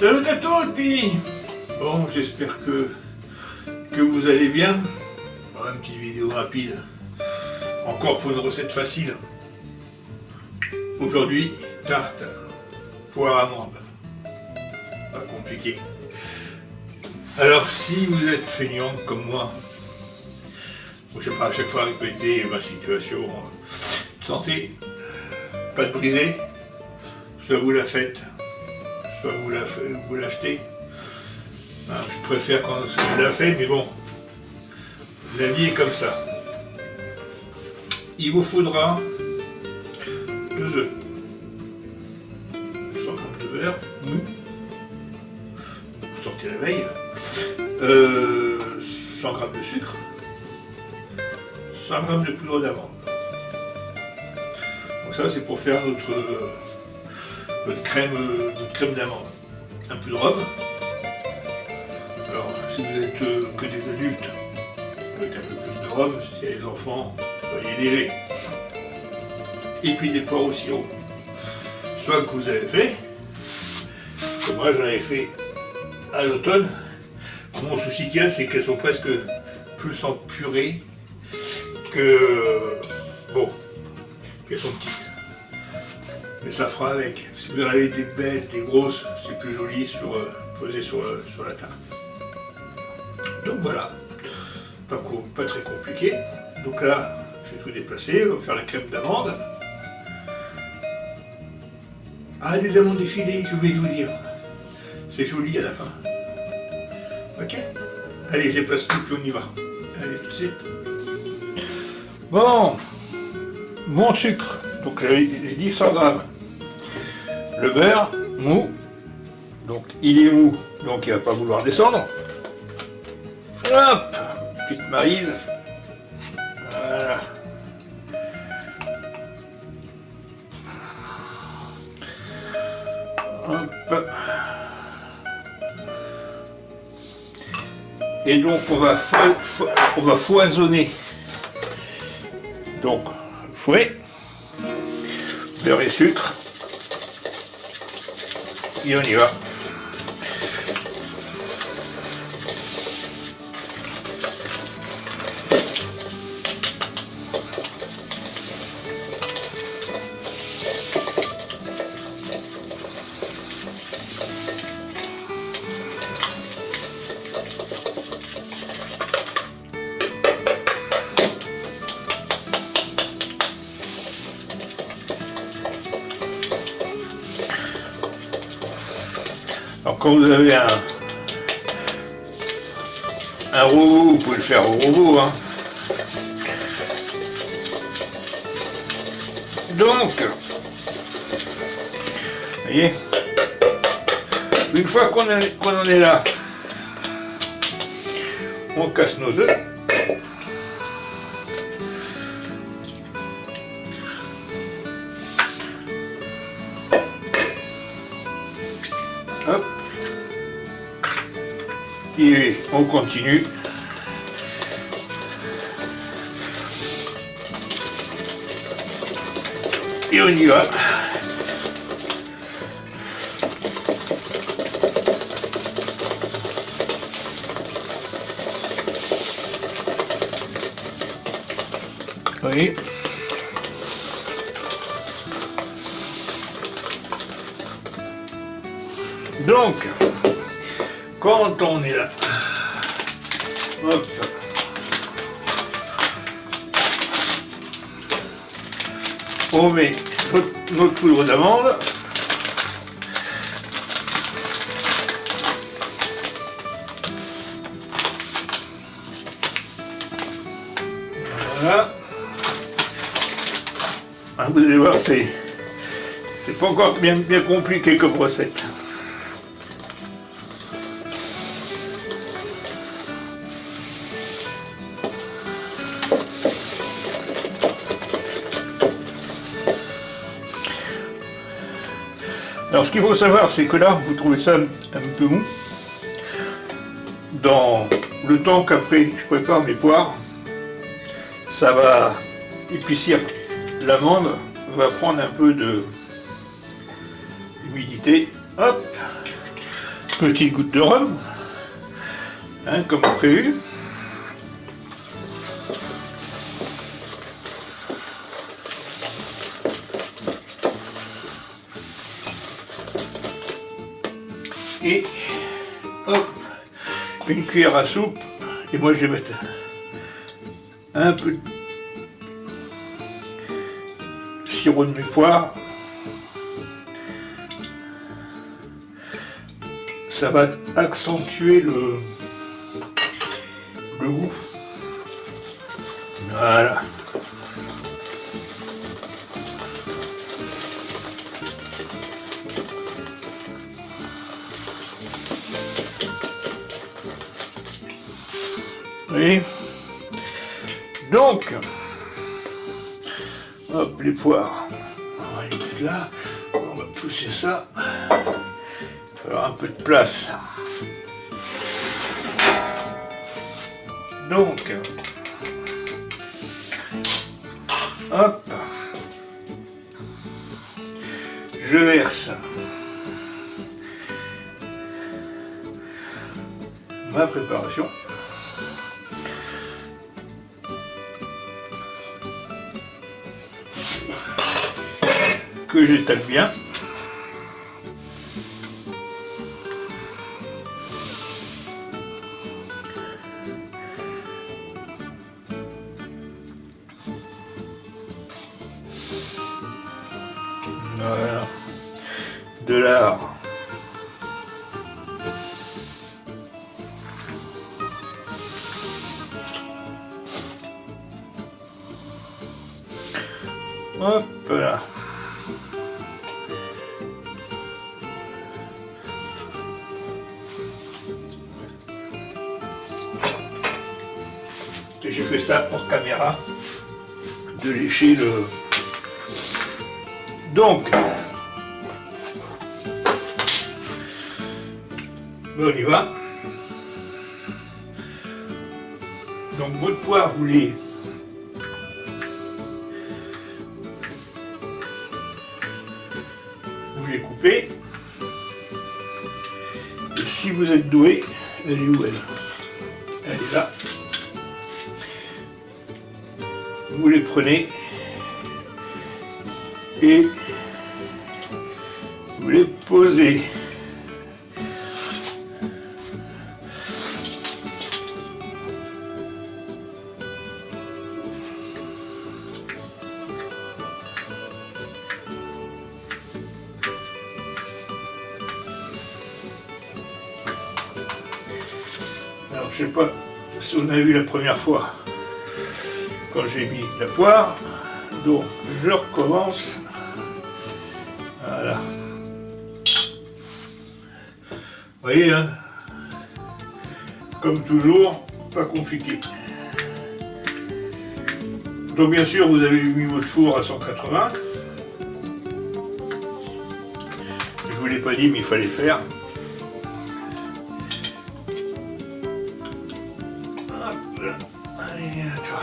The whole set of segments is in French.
Salut à tutti. Bon, j'espère que vous allez bien. Bon, une petite vidéo rapide, encore pour une recette facile. Aujourd'hui, tarte, poire amande. Pas compliqué. Alors, si vous êtes feignant comme moi, je sais pas, à chaque fois répéter ma situation de santé, pas de briser, soit vous la faites, soit vous l'achetez. Je préfère quand je la fais, mais bon, la vie est comme ça. Il vous faudra 2 œufs, 100 g de beurre mou, vous sortez la veille, 100 g de sucre, 100 g de poudre d'amande. Donc ça c'est pour faire notre crème d'amande. Un peu de rhum. Alors si vous êtes que des adultes, avec un peu plus de rhum, si y a les enfants, soyez légers. Et puis des poires au sirop. Soit que vous avez fait, comme moi j'en avais fait à l'automne. Mon souci qu'il y a, c'est qu'elles sont presque plus en purée que... bon, qu'elles sont petites. Mais ça fera avec. Si vous en avez des belles, des grosses, c'est plus joli posé sur la tarte. Donc voilà, pas très compliqué. Donc là, je vais tout déplacer, on va faire la crème d'amande. Ah, des amandes effilées, j'ai oublié de vous dire. C'est joli à la fin. Ok? Allez, je déplace tout, puis on y va. Allez, tout de suite. Bon, mon sucre. Donc j'ai dit 100 g. Le beurre mou. Donc il est mou, donc il ne va pas vouloir descendre. Hop, petite maryse. Voilà. Hop. Et donc on va foisonner. Donc fouet, beurre et sucre. Et on y va. Alors quand vous avez un robot, vous pouvez le faire au robot, hein. Donc, vous voyez, une fois qu'on en est là, on casse nos œufs. Hop. Et on continue. Et on y va. Oui. Donc, quand on est là, hop, on met notre poudre d'amande. Voilà. Vous allez voir, c'est pas encore bien compliqué comme recette. Alors ce qu'il faut savoir, c'est que là, vous trouvez ça un peu mou. Dans le temps qu'après je prépare mes poires, ça va épaissir. L'amande va prendre un peu d'humidité. Hop. Petite goutte de rhum, hein, comme prévu. Et hop, une cuillère à soupe. Et moi je vais mettre un peu de sirop de mes poires. Ça va accentuer le goût. Voilà. Oui. Donc, hop, les poires. On va les mettre là. On va pousser ça. Il va y avoir un peu de place. Donc, hop, je verse ma préparation. Que j'étale bien. Voilà. De l'art. Hop là. J'ai fait ça pour caméra, de lécher le... Donc, on y va. Donc votre poire, vous les coupez. Et si vous êtes doué, elle est où elle? Elle est là. Vous les prenez et vous les posez. Alors je sais pas si on a vu la première fois quand j'ai mis la poire, donc je recommence. Voilà. Vous voyez, hein, comme toujours, pas compliqué. Donc bien sûr, vous avez mis votre four à 180. Je vous l'ai pas dit, mais il fallait le faire. Hop là. Allez, à toi.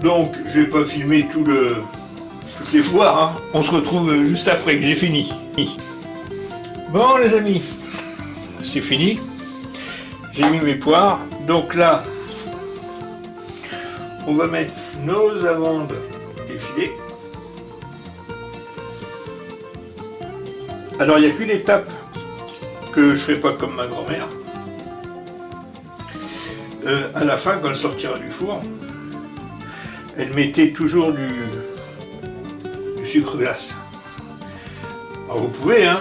Donc, je vais pas filmer toutes les poires, hein. On se retrouve juste après que j'ai fini. Bon les amis, c'est fini. J'ai mis mes poires. Donc là, on va mettre nos amandes effilées. Alors, il n'y a qu'une étape que je ne ferai pas comme ma grand-mère. À la fin, quand elle sortira du four, elle mettait toujours du sucre glace. Alors vous pouvez, hein,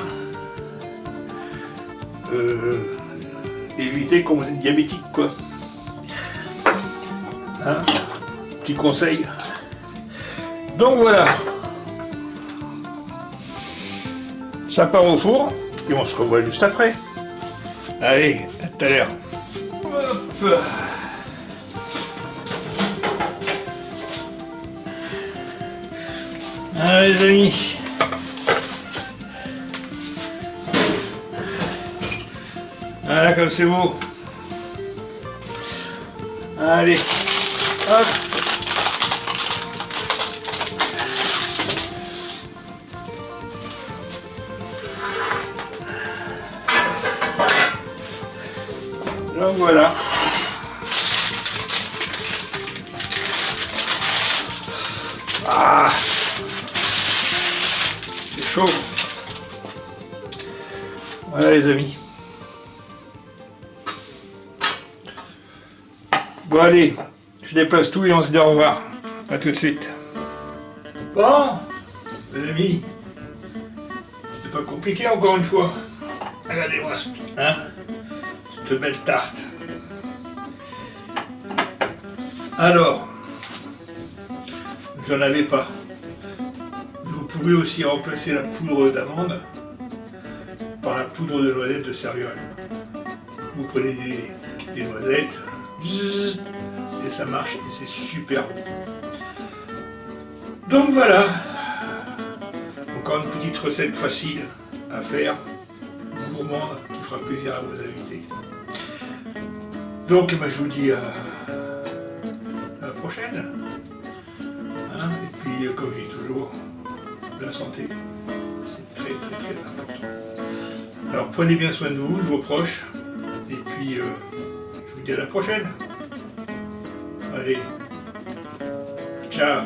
éviter quand vous êtes diabétique, quoi. Hein, petit conseil. Donc voilà. Ça part au four et on se revoit juste après. Allez, à tout à l'heure. Hop. Allez les amis, voilà comme c'est beau. Allez, hop. Donc voilà. Ah, c'est chaud. Voilà les amis. Bon allez, je déplace tout et on se dit au revoir. A tout de suite. Bon, les amis, c'était pas compliqué encore une fois. Regardez-moi, hein, cette belle tarte. Alors, j'en avais pas. Vous pouvez aussi remplacer la poudre d'amande par la poudre de noisette de céréales. Vous prenez des noisettes, et ça marche, et c'est super bon. Donc voilà, encore une petite recette facile à faire, gourmande, qui fera plaisir à vos invités. Donc je vous dis à la prochaine. Hein, et puis comme je dis toujours, la santé, c'est très important. Alors prenez bien soin de vous, de vos proches, et puis je vous dis à la prochaine. Allez, ciao.